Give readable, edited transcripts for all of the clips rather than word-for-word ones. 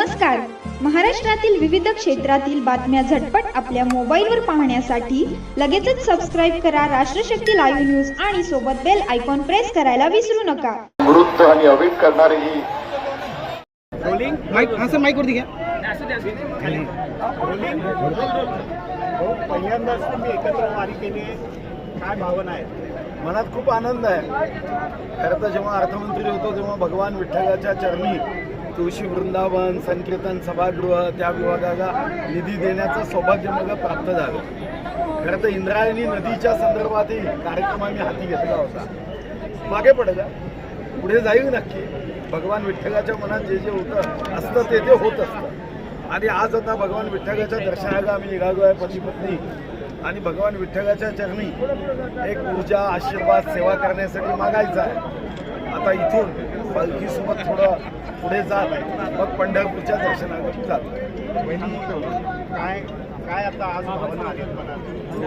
नमस्कार. महाराष्ट्रातील विविध क्षेत्रातील बातम्या झटपट आपल्या मोबाईलवर पाहण्यासाठी लगेचच सबस्क्राईब करा राष्ट्रशक्ती लाईव्ह न्यूज आणि सोबत बेल आयकॉन प्रेस करायला विसरू नका. वृत्त आणि अवीट करणारी ही रोलिंग माईक हां सर माईक वरती घ्या. रोलिंग पहिल्यांदाच तुम्ही एकत्र वारी केली, काय भावना आहेत? मनात खूप आनंद आहे. खरं तर जेव्हा अर्थमंत्री होतो तेव्हा भगवान विठ्ठलाच्या चरणी तुळशी वृंदावन, संकीर्तन सभागृह त्या विभागाला निधी देण्याचं सौभाग्य मला प्राप्त झालं. खरं तर इंद्रायणी नदीच्या संदर्भातही कार्यक्रम आम्ही हाती घेतला होता. मागे पडला, पुढे जाईल नक्की. भगवान विठ्ठलाच्या मनात जे जे होतं असतं ते होत असतं. आणि आज आता भगवान विठ्ठलाच्या दर्शनाला आम्ही निघालो आहे पती पत्नी, आणि भगवान विठ्ठलाच्या चरणी एक ऊर्जा, आशीर्वाद, सेवा करण्यासाठी मागायचं आहे. आता इथून पालखीसोबत थोडं पुढे जात मग पंढरपूरच्या दर्शनाला जातो. काय आता आज भावना आहेत मला?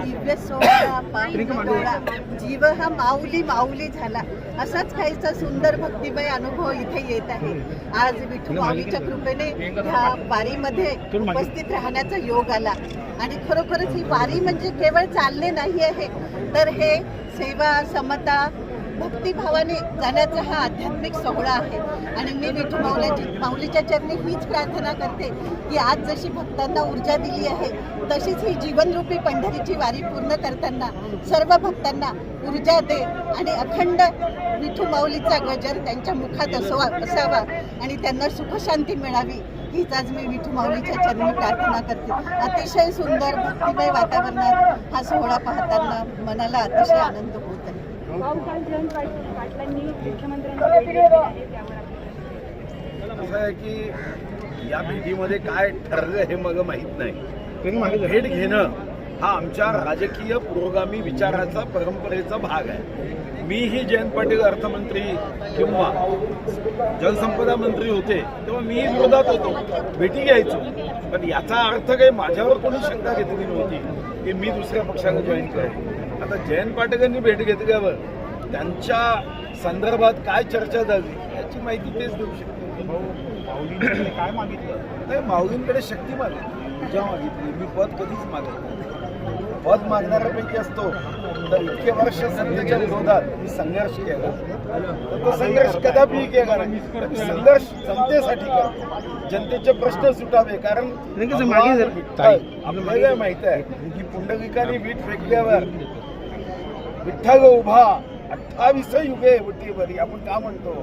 दिव्य सोहळा पांडुरंगा, जीव हा माऊली माऊली झाला, असाच काहीचा सुंदर भक्तिमय अनुभव इथे येत आहे. आज विठू माऊलीच्या कृपेने ह्या वारीमध्ये उपस्थित राहण्याचा योग आला. आणि खरोखरच ही वारी म्हणजे केवळ चालणे नाही आहे, तर हे सेवा, समता, भक्तिभावाने जाण्याचा हा आध्यात्मिक सोहळा आहे. आणि मी विठू माऊलीच्या चरणी हीच प्रार्थना करते की आज जशी भक्तांना ऊर्जा दिली आहे तशीच ही जीवनरूपी पंढरीची वारी पूर्ण करताना सर्व भक्तांना ऊर्जा दे आणि अखंड विठू माऊलीचा गजर त्यांच्या मुखात असावा आणि त्यांना सुखशांती मिळावी, हीच आज मी विठू माऊलीच्या चरणी प्रार्थना करते. अतिशय सुंदर भक्तिमय वातावरणात हा सोहळा पाहताना मनाला अतिशय आनंद होत आहे. असं आहे की या भेटीमध्ये काय ठरलं हे मला माहीत नाही. भेट घेणं हा आमच्या राजकीय पुरोगामी विचाराचा, परंपरेचा भाग आहे. मीही जयंत पाटील अर्थमंत्री किंवा जलसंपदा मंत्री होते तेव्हा मी विरोधात होतो, भेटी घ्यायचो. पण याचा अर्थ काही माझ्यावर कोणी शंका घेतली नव्हती की मी दुसऱ्या पक्षाला जॉईन करेन. आता जयंत पाटीलांनी भेट घेतल्यावर त्यांच्या संदर्भात काय चर्चा झाली याची माहिती तेच देऊ शकतो. माऊलींकडे काय मागितलं? नाही, माऊलींकडे शक्ती मागितली, पूजा मागितली. मी पद कधीच मागत नाही. पद मागणाऱ्यापैकी असतो तर इतके वर्ष सत्तेच्या विरोधात मी संघर्ष केला, तर तो संघर्ष कदापि केला नाही. संघर्ष जनतेसाठी करतो, जनतेचे प्रश्न सुटावे. कारण आपल्याला माहित आहे की पुंडलिकाने वीट फेकल्यावर विठ्ठल उभा 28 युगे विठीवरी आपण का म्हणतो,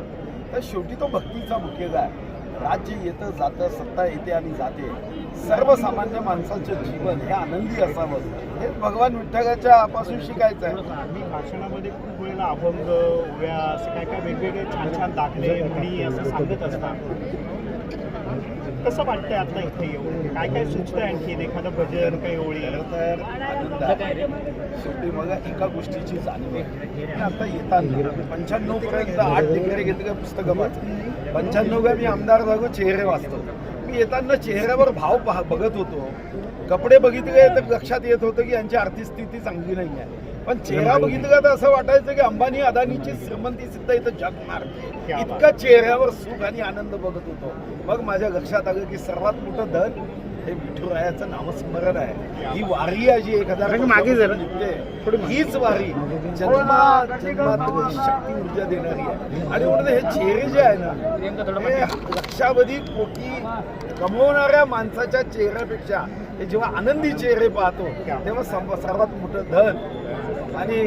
तर शेवटी तो भक्तीचा मुख्यगा आहे. राज्य येतं जातं, सत्ता येते आणि जाते. सर्वसामान्य माणसाचं जीवन हे आनंदी असावं हे भगवान विठ्ठलाच्या पासून शिकायचं आहे. आम्ही भाषणामध्ये खूप वेळेला अभंग, ओव्या, असं काय काय वेगवेगळे छान छान दाखले, म्हणी असं सांगत असतात. कसं वाटतंय आता इथे येऊन? काय काय सुचतंय आणखी? एखादं भजन, काही ओळी? तर शेवटी मला एका गोष्टीची जाणीव आहे. आता येताना 95 पर्यंत 8 डिग्री घेतलं पुस्तकं वाचली. 95 मी आमदार झालो, चेहरे वाचतो. मी येताना चेहऱ्यावर भाव बघत होतो. कपडे बघितले तर लक्षात येत होतं की यांची आर्थिक स्थिती चांगली नाही आहे. पण चेहरा बघितला तर असं वाटायचं की अंबानी अदानीची श्रीमंती सुद्धा इथं जग मारते. इतका चेहऱ्यावर सुख आणि आनंद बघत होतो. मग माझ्या लक्षात आलं की सर्वात मोठं धन हे विठुरायाचं नामस्मरण आहे. ही वारी आहे जी 1000 मागे हीच वारी जन्मात शक्ती ऊर्जा देणारी आहे. आणि म्हणून हे चेहरे जे आहे ना, हे लक्षावधी कोटी कमवणाऱ्या माणसाच्या चेहऱ्यापेक्षा हे जेव्हा आनंदी चेहरे पाहतो तेव्हा सर्वात मोठं धन. आणि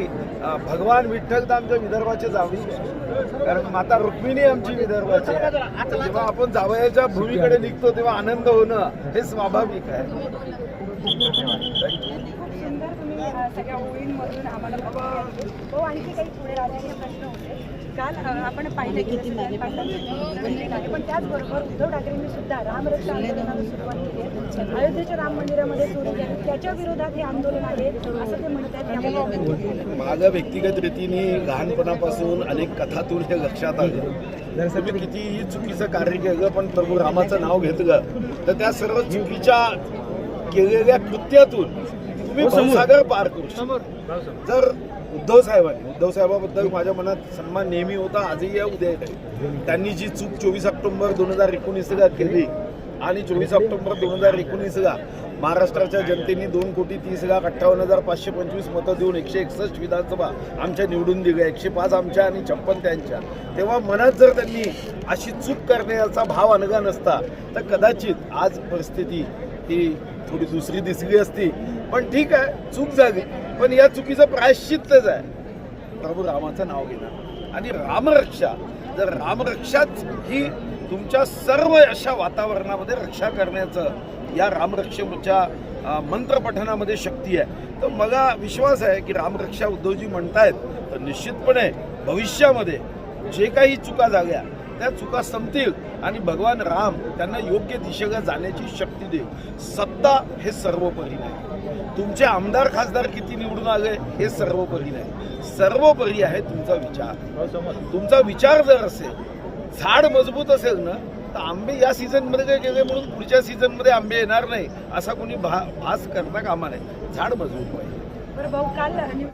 भगवान विठ्ठल तर आमच्या विदर्भाचे जावई, कारण माता रुक्मिणी आमची विदर्भाची. जेव्हा आपण जावयाच्या भूमीकडे निघतो तेव्हा आनंद होणं हे स्वाभाविक आहे. सुंदर तुम्ही सगळ्या ओळींमधून आम्हाला आणखी काही पुढे राहण्याचे प्रश्न होते. काल आपण पाहिले की आहे, पण त्याचबरोबर उद्धव ठाकरेंनी सुद्धा रामरक्षा आंदोलनाला सुरुवात केली आहे. अयोध्येच्या राम मंदिरामध्ये चोरी झाली, त्याच्या विरोधात हे आंदोलन आहे असं ते म्हणत आहेत. माझ्या व्यक्तिगत रीतीने लहानपणापासून अनेक कथातून हे लक्षात आलं. तुम्ही कितीही चुकीचं कार्य केलं पण प्रभू रामाचं नाव घेतलं तर त्या सर्व चुकीच्या केलेल्या कृत्यातून तुम्ही भवसागर पार करू शकता. जर उद्धव साहेबाबद्दल माझ्या मनात सन्मान नेहमी होता, आजही आहे, उद्या आहे. त्यांनी जी चूक 24 ऑक्टोबर 2019 केली आणि 24 ऑक्टोबर 2019ला महाराष्ट्राच्या जनतेने 2,30,58,525 मतं देऊन 161 विधानसभा आमच्या निवडून दिल्या, 105 आमच्या आणि 56 त्यांच्या. तेव्हा मनात जर त्यांनी अशी चूक करण्याचा भाव अनगा नसता तर कदाचित आज परिस्थिती ही थोडी दुसरी दिसली असती. पण ठीक आहे, चूक झाली, पण या चुकीचं प्रायश्चित्तच आहे प्रभू रामाचं नाव घेणं आणि रामरक्षा. जर रामरक्षाच ही तुमच्या सर्व अशा वातावरणामध्ये रक्षा करण्याचं या रामरक्षेच्या मंत्रपठणामध्ये शक्ती आहे, तर मला विश्वास आहे की रामरक्षा उद्धवजी म्हणतायत तर निश्चितपणे भविष्यामध्ये जे काही चुका झाल्या त्या चुका संपतील आणि भगवान राम त्यांना योग्य दिशेला जाण्याची शक्ती देईल. सत्ता हे सर्वोपरी नाही, तुमचे आमदार खासदार किती निवडून आले हे सर्वोपरी नाही, सर्वोपरी आहे तुमचा विचार. तुमचा विचार जर असेल, झाड मजबूत असेल ना, तर आंबे या सीझनमध्ये काय गेले म्हणून पुढच्या सीझनमध्ये आंबे येणार नाही असा कोणी भास करता कामा नये. झाड मजबूत पाहिजे. बरं भाऊ, काल